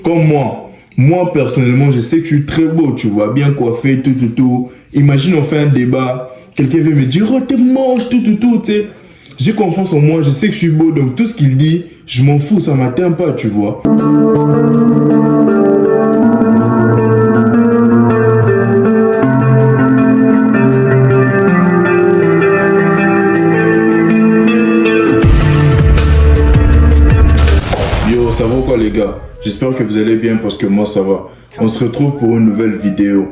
Comme moi personnellement, je sais que je suis très beau, tu vois, bien coiffé, tout. Imagine on fait un débat, quelqu'un veut me dire, oh t'es moche, tout, tu sais. J'ai confiance en moi, je sais que je suis beau, donc tout ce qu'il dit, je m'en fous, ça m'atteint pas, tu vois. Yo, ça va quoi les gars? J'espère que vous allez bien parce que moi ça va. On se retrouve pour une nouvelle vidéo.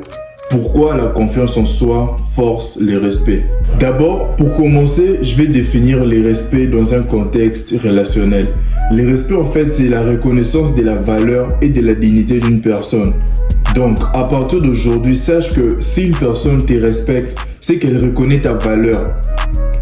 Pourquoi la confiance en soi force les respects? D'abord, pour commencer, je vais définir les respects dans un contexte relationnel. Les respects, en fait, c'est la reconnaissance de la valeur et de la dignité d'une personne. Donc, à partir d'aujourd'hui, sache que si une personne te respecte, c'est qu'elle reconnaît ta valeur.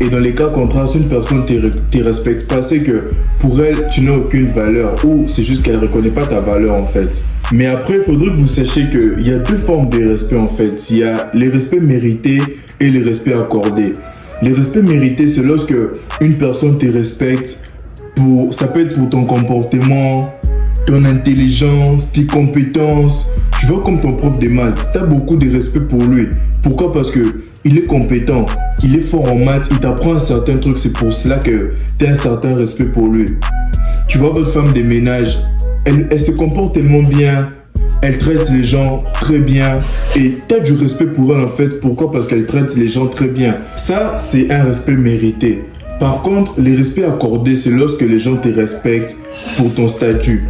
Et dans les cas contraires, si une personne ne te respecte pas, c'est que pour elle, tu n'as aucune valeur ou c'est juste qu'elle ne reconnaît pas ta valeur en fait. Mais après, il faudrait que vous sachiez qu'il y a deux formes de respect en fait. Il y a les respects mérités et les respects accordés. Les respects mérités, c'est lorsque une personne te respecte, ça peut être pour ton comportement, ton intelligence, tes compétences. Tu vois, comme ton prof de maths, tu as beaucoup de respect pour lui. Pourquoi? Parce que il est compétent, il est fort en maths, il t'apprend un certain truc, c'est pour cela que tu as un certain respect pour lui. Tu vois votre femme de ménage, elle se comporte tellement bien, elle traite les gens très bien et tu as du respect pour elle en fait. Pourquoi? Parce qu'elle traite les gens très bien. Ça, c'est un respect mérité. Par contre, les respects accordés, c'est lorsque les gens te respectent pour ton statut.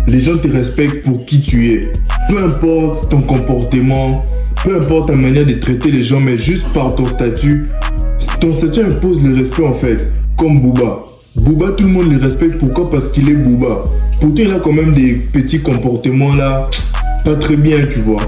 Les gens te respectent pour qui tu es. Peu importe ton comportement, peu importe ta manière de traiter les gens, mais juste par ton statut impose le respect en fait. Comme Booba. Booba, tout le monde le respecte. Pourquoi? Parce qu'il est Booba. Pourtant, il a quand même des petits comportements là, pas très bien, tu vois.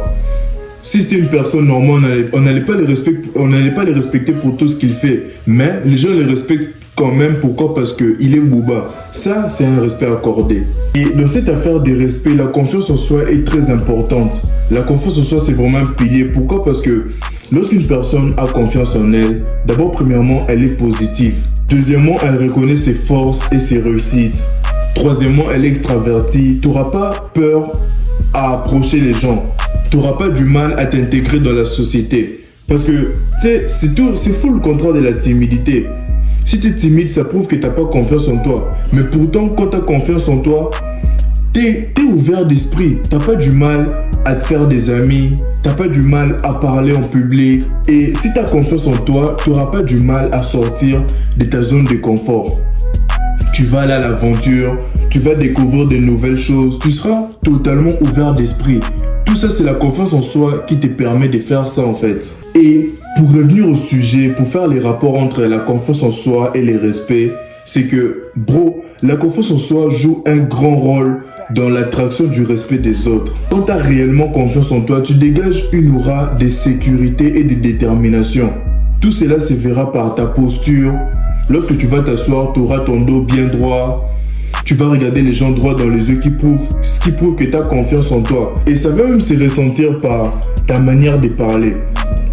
Si c'était une personne normale, on n'allait pas les respecter pour tout ce qu'il fait. Mais les gens le respectent quand même. Pourquoi? Parce qu'il est Booba. Ça, c'est un respect accordé. Et dans cette affaire de respect, la confiance en soi est très importante. La confiance en soi, c'est vraiment un pilier. Pourquoi? Parce que lorsqu'une personne a confiance en elle, d'abord, premièrement, elle est positive. Deuxièmement, elle reconnaît ses forces et ses réussites. Troisièmement, elle est extravertie. Tu n'auras pas peur à approcher les gens. Tu n'auras pas du mal à t'intégrer dans la société. Parce que, tu sais, c'est fou le contraire de la timidité. Si tu es timide, ça prouve que tu n'as pas confiance en toi. Mais pourtant, quand tu as confiance en toi, tu es ouvert d'esprit. Tu n'as pas du mal à te faire des amis. Tu n'as pas du mal à parler en public. Et si tu as confiance en toi, tu n'auras pas du mal à sortir de ta zone de confort. Tu vas aller à l'aventure, tu vas découvrir de nouvelles choses. Tu seras totalement ouvert d'esprit. Tout ça, c'est la confiance en soi qui te permet de faire ça en fait. Et pour revenir au sujet, pour faire les rapports entre la confiance en soi et les respects, c'est que, bro, la confiance en soi joue un grand rôle dans l'attraction du respect des autres. Quand tu as réellement confiance en toi, tu dégages une aura de sécurité et de détermination. Tout cela se verra par ta posture. Lorsque tu vas t'asseoir, tu auras ton dos bien droit. Tu vas regarder les gens droit dans les yeux ce qui prouve que tu as confiance en toi. Et ça va même se ressentir par ta manière de parler.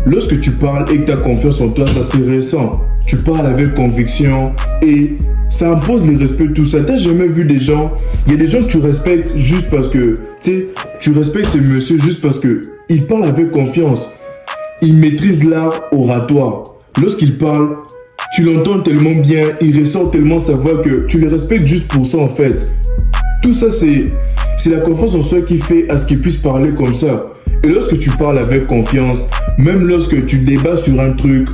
Lorsque tu parles et que tu as confiance en toi, ça se ressent. Tu parles avec conviction et ça impose le respect, tout ça. Tu n'as jamais vu des gens... Il y a des gens que tu respectes juste parce que... Tu respectes ces messieurs juste parce qu'ils parlent avec confiance. Ils maîtrisent l'art oratoire. Lorsqu'ils parlent, tu l'entends tellement bien, il ressort tellement sa voix que tu les respectes juste pour ça en fait. Tout ça, c'est la confiance en soi qui fait à ce qu'ils puissent parler comme ça. Et lorsque tu parles avec confiance, même lorsque tu débats sur un truc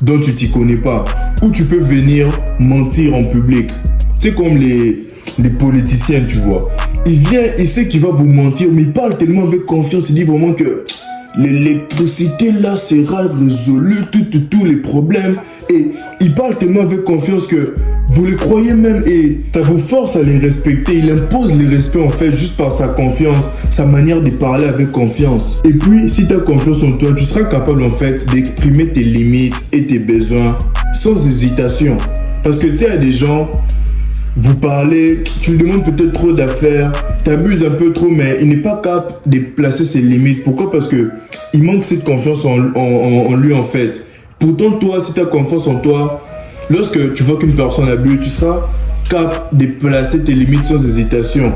dont tu t'y connais pas, ou tu peux venir mentir en public. C'est comme les politiciens, tu vois. Il vient, il sait qu'il va vous mentir, mais il parle tellement avec confiance, il dit vraiment que l'électricité là sera résolue, tous les problèmes. Et il parle tellement avec confiance que vous le croyez même et ça vous force à les respecter. Il impose le respect en fait juste par sa confiance, sa manière de parler avec confiance. Et puis, si tu as confiance en toi, tu seras capable en fait d'exprimer tes limites et tes besoins sans hésitation. Parce que tu sais, il y a des gens, vous parlez, tu lui demandes peut-être trop d'affaires, tu abuses un peu trop, mais il n'est pas capable de placer ses limites. Pourquoi? Parce que il manque cette confiance en lui en fait. Pourtant, toi, si tu as confiance en toi, lorsque tu vois qu'une personne abuse, tu seras capable de placer tes limites sans hésitation.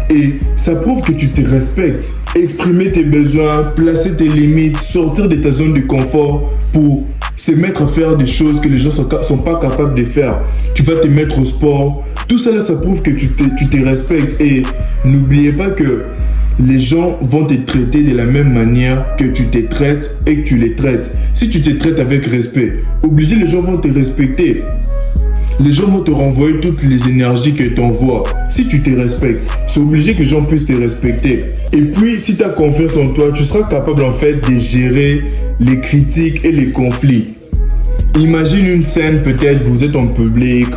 Et ça prouve que tu te respectes. Exprimer tes besoins, placer tes limites, sortir de ta zone de confort pour se mettre à faire des choses que les gens sont pas capables de faire. Tu vas te mettre au sport. Tout ça là, ça prouve que tu te respectes. Et n'oubliez pas que les gens vont te traiter de la même manière que tu te traites et que tu les traites. Si tu te traites avec respect, obligé, les gens vont te respecter. Les gens vont te renvoyer toutes les énergies que tu envoies. Si tu te respectes, c'est obligé que les gens puissent te respecter. Et puis, si tu as confiance en toi, tu seras capable en fait de gérer les critiques et les conflits. Imagine une scène, peut-être vous êtes en public,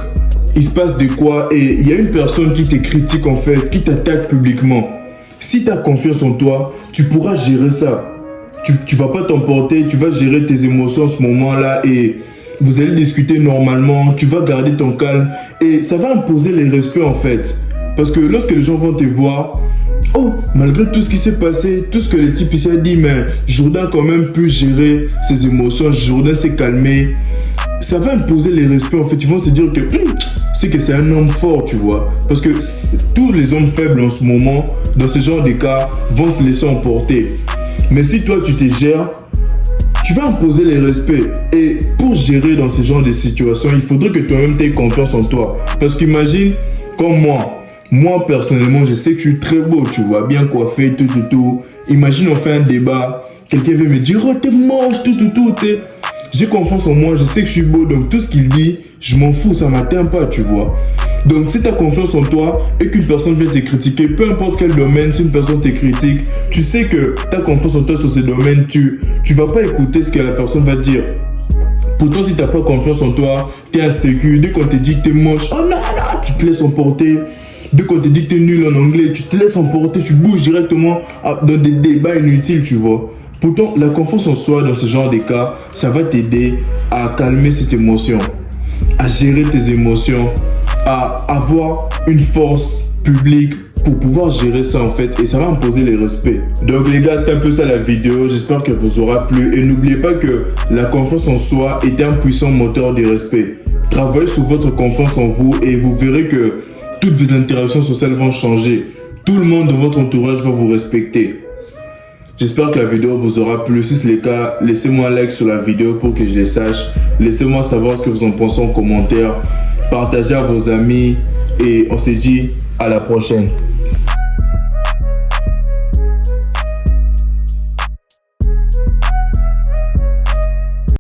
il se passe de quoi et il y a une personne qui te critique en fait, qui t'attaque publiquement. Si tu as confiance en toi, tu pourras gérer ça. Tu vas pas t'emporter, tu vas gérer tes émotions en ce moment-là et vous allez discuter normalement, tu vas garder ton calme et ça va imposer les respects en fait. Parce que lorsque les gens vont te voir, oh, malgré tout ce qui s'est passé, tout ce que le type ici a dit, mais Jourdain a quand même pu gérer ses émotions, Jourdain s'est calmé. Ça va imposer les respects en fait, ils vont se dire que c'est que c'est un homme fort, tu vois. Parce que tous les hommes faibles en ce moment, dans ce genre de cas, vont se laisser emporter. Mais si toi tu te gères, tu vas imposer les respects. Et pour gérer dans ce genre de situation, il faudrait que toi-même tu aies confiance en toi. Parce qu'imagine, comme moi personnellement, je sais que je suis très beau, tu vois, bien coiffé, tout. Imagine on fait un débat, quelqu'un vient me dire, oh t'es moche, tout, tu sais. J'ai confiance en moi, je sais que je suis beau, donc tout ce qu'il dit, je m'en fous, ça m'atteint pas, tu vois. Donc si tu as confiance en toi et qu'une personne vient te critiquer, peu importe quel domaine, si une personne te critique, tu sais que tu as confiance en toi sur ce domaine, tu vas pas écouter ce que la personne va dire. Pourtant, si tu n'as pas confiance en toi, tu es insécure, dès qu'on te dit que tu es moche, oh non, tu te laisses emporter. Dès qu'on te dit que tu es nul en anglais, tu te laisses emporter, tu bouges directement dans des débats inutiles, tu vois. Pourtant, la confiance en soi dans ce genre de cas, ça va t'aider à calmer cette émotion, à gérer tes émotions, à avoir une force publique pour pouvoir gérer ça en fait et ça va imposer les respects. Donc les gars, c'est un peu ça la vidéo, j'espère qu'elle vous aura plu et n'oubliez pas que la confiance en soi est un puissant moteur de respect. Travaillez sur votre confiance en vous et vous verrez que toutes vos interactions sociales vont changer. Tout le monde de votre entourage va vous respecter. J'espère que la vidéo vous aura plu. Si c'est le cas, laissez-moi un like sur la vidéo pour que je le sache. Laissez-moi savoir ce que vous en pensez en commentaire. Partagez à vos amis et on se dit à la prochaine.